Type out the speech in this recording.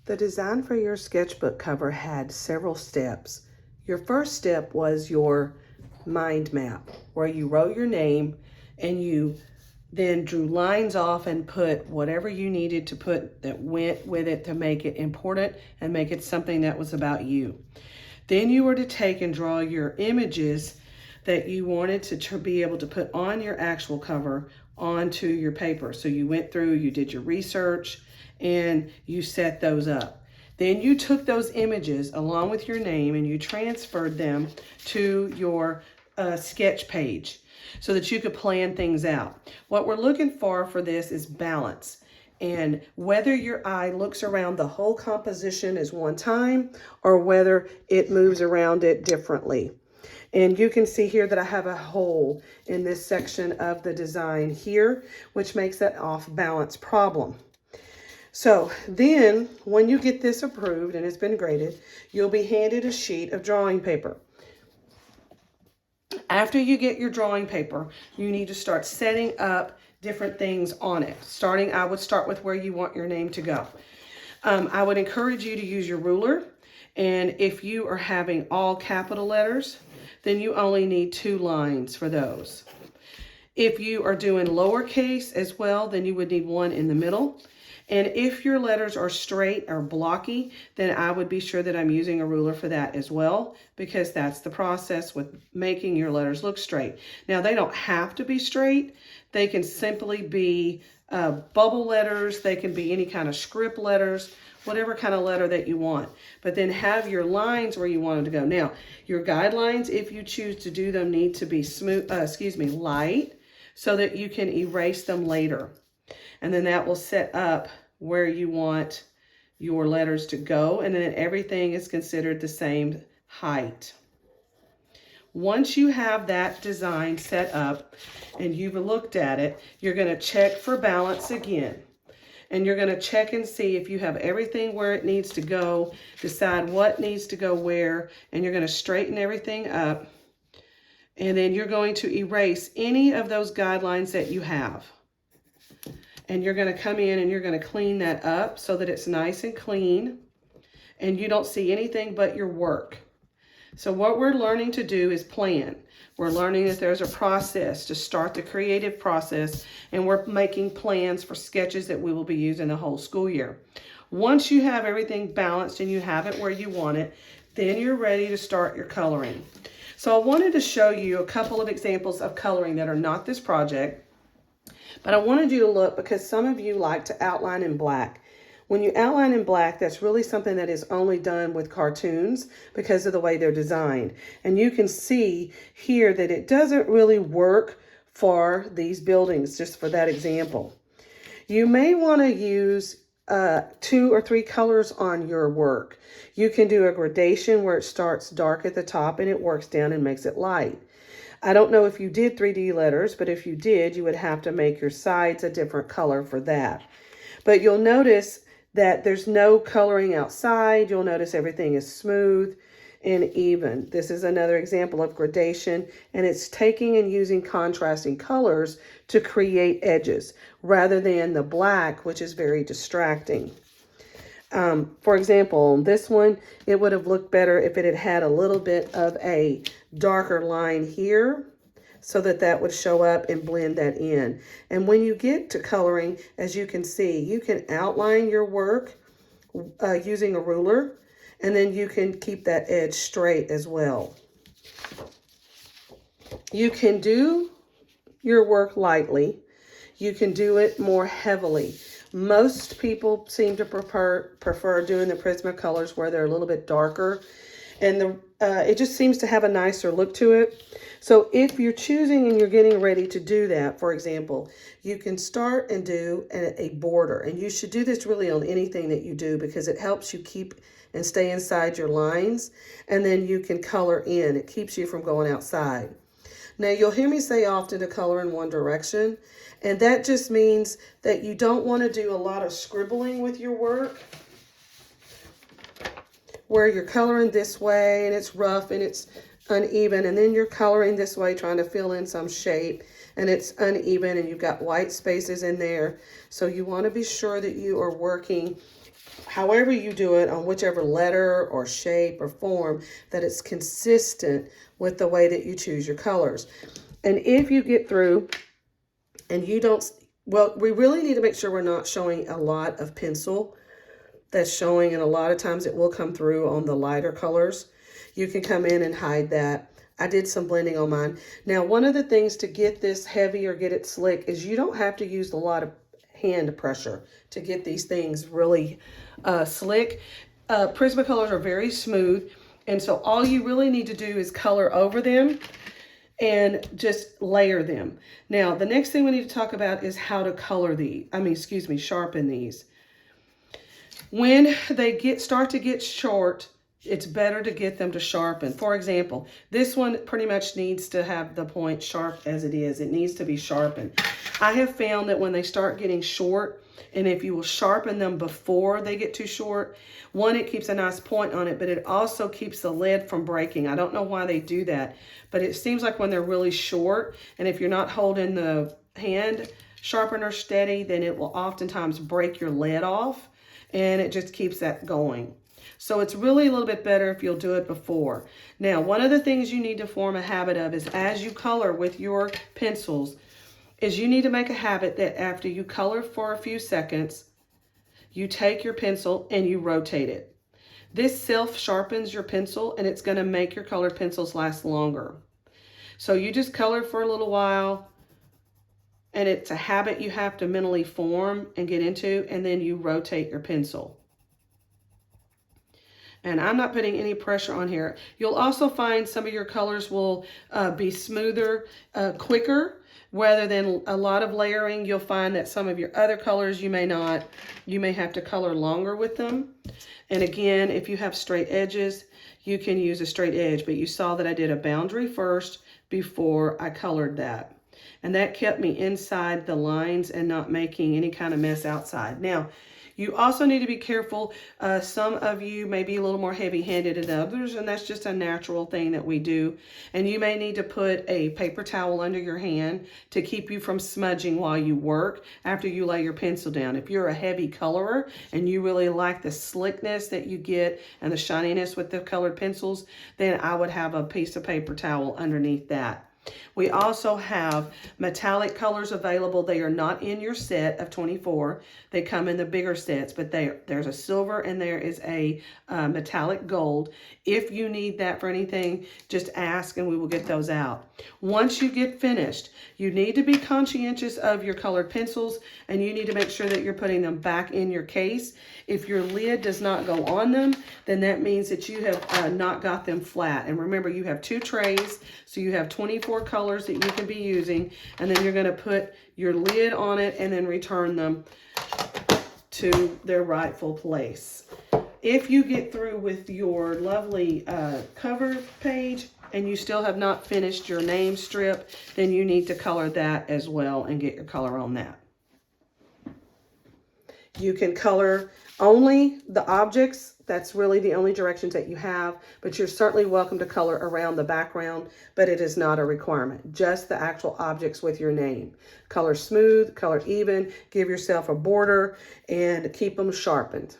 The design for your sketchbook cover had several steps. Your first step was your mind map, where you wrote your name and you then drew lines off and put whatever you needed to put that went with it to make it important and make it something that was about you. Then you were to take and draw your images that you wanted to be able to put on your actual cover onto your paper. So you went through, you did your research, and you set those up. Then you took those images along with your name and you transferred them to your sketch page so that you could plan things out. What we're looking for this is balance. And whether your eye looks around the whole composition as one time or whether it moves around it differently. And you can see here that I have a hole in this section of the design here, which makes that off balance problem. So then when you get this approved and it's been graded, you'll be handed a sheet of drawing paper. After you get your drawing paper, you need to start setting up different things on it. I would start with where you want your name to go. I would encourage you to use your ruler. And if you are having all capital letters, then you only need 2 lines for those. If you are doing lowercase as well, then you would need 1 in the middle. And if your letters are straight or blocky, then I would be sure that I'm using a ruler for that as well, because that's the process with making your letters look straight. Now, they don't have to be straight. They can simply be bubble letters. They can be any kind of script letters, whatever kind of letter that you want. But then have your lines where you want them to go. Now, your guidelines, if you choose to do them, need to be light, so that you can erase them later. And then that will set up where you want your letters to go. And then everything is considered the same height. Once you have that design set up and you've looked at it, you're going to check for balance again. And you're going to check and see if you have everything where it needs to go, decide what needs to go where, and you're going to straighten everything up. And then you're going to erase any of those guidelines that you have. And you're going to come in and you're going to clean that up so that it's nice and clean and you don't see anything but your work. So what we're learning to do is plan. We're learning that there's a process to start the creative process, and we're making plans for sketches that we will be using the whole school year. Once you have everything balanced and you have it where you want it, then you're ready to start your coloring. So I wanted to show you a couple of examples of coloring that are not this project. But I wanted you to look because some of you like to outline in black. When you outline in black, that's really something that is only done with cartoons because of the way they're designed. And you can see here that it doesn't really work for these buildings, just for that example. You may want to use 2 or 3 colors on your work. You can do a gradation where it starts dark at the top and it works down and makes it light. I don't know if you did 3D letters, but if you did, you would have to make your sides a different color for that. But you'll notice that there's no coloring outside. You'll notice everything is smooth and even. This is another example of gradation, and it's taking and using contrasting colors to create edges rather than the black, which is very distracting. For example, this one, it would have looked better if it had had a little bit of a darker line here so that would show up and blend that in. And when you get to coloring, as you can see, you can outline your work using a ruler, and then you can keep that edge straight as well. You can do your work lightly. You can do it more heavily. Most people seem to prefer doing the Prismacolors where they're a little bit darker, and it just seems to have a nicer look to it. So if you're choosing and you're getting ready to do that, for example, you can start and do a border. And you should do this really on anything that you do because it helps you keep and stay inside your lines, and then you can color in. It keeps you from going outside. Now, you'll hear me say often to color in one direction, and that just means that you don't want to do a lot of scribbling with your work, where you're coloring this way and it's rough and it's uneven, and then you're coloring this way trying to fill in some shape and it's uneven and you've got white spaces in there. So you want to be sure that you are working however you do it, on whichever letter or shape or form, that it's consistent with the way that you choose your colors. And if you get through and you don't, well, we really need to make sure we're not showing a lot of pencil that's showing, and a lot of times it will come through on the lighter colors. You can come in and hide that. I did some blending on mine. Now, one of the things to get this heavy or get it slick is you don't have to use a lot of hand pressure to get these things really slick. Prismacolors are very smooth, and so all you really need to do is color over them and just layer them. Now, the next thing we need to talk about is how to color these. Sharpen these. When they start to get short, it's better to get them to sharpen. For example, this one pretty much needs to have the point sharp as it is. It needs to be sharpened. I have found that when they start getting short, and if you will sharpen them before they get too short, one, it keeps a nice point on it, but it also keeps the lid from breaking. I don't know why they do that, but it seems like when they're really short, and if you're not holding the hand sharpener steady, then it will oftentimes break your lid off, and it just keeps that going. So it's really a little bit better if you'll do it before. Now, one of the things you need to form a habit of is, as you color with your pencils, is you need to make a habit that after you color for a few seconds, you take your pencil and you rotate it. This self-sharpens your pencil, and it's going to make your colored pencils last longer. So you just color for a little while, and it's a habit you have to mentally form and get into, and then you rotate your pencil. And I'm not putting any pressure on here. You'll also find some of your colors will be smoother, quicker, rather than a lot of layering. You'll find that some of your other colors you may not. You may have to color longer with them. And again, if you have straight edges, you can use a straight edge. But you saw that I did a boundary first before I colored that. And that kept me inside the lines and not making any kind of mess outside. Now, you also need to be careful. Some of you may be a little more heavy-handed than others, and that's just a natural thing that we do. And you may need to put a paper towel under your hand to keep you from smudging while you work after you lay your pencil down. If you're a heavy colorer and you really like the slickness that you get and the shininess with the colored pencils, then I would have a piece of paper towel underneath that. We also have metallic colors available. They are not in your set of 24. They come in the bigger sets, but there's a silver and there is a metallic gold. If you need that for anything, just ask and we will get those out. Once you get finished, you need to be conscientious of your colored pencils, and you need to make sure that you're putting them back in your case. If your lid does not go on them, then that means that you have not got them flat. And remember, you have 2 trays, so you have 24 colors that you can be using, and then you're going to put your lid on it and then return them to their rightful place. If you get through with your lovely cover page and you still have not finished your name strip, then you need to color that as well and get your color on that. You can color only the objects. That's really the only directions that you have, but you're certainly welcome to color around the background, but it is not a requirement. Just the actual objects with your name. Color smooth, color even, give yourself a border, and keep them sharpened.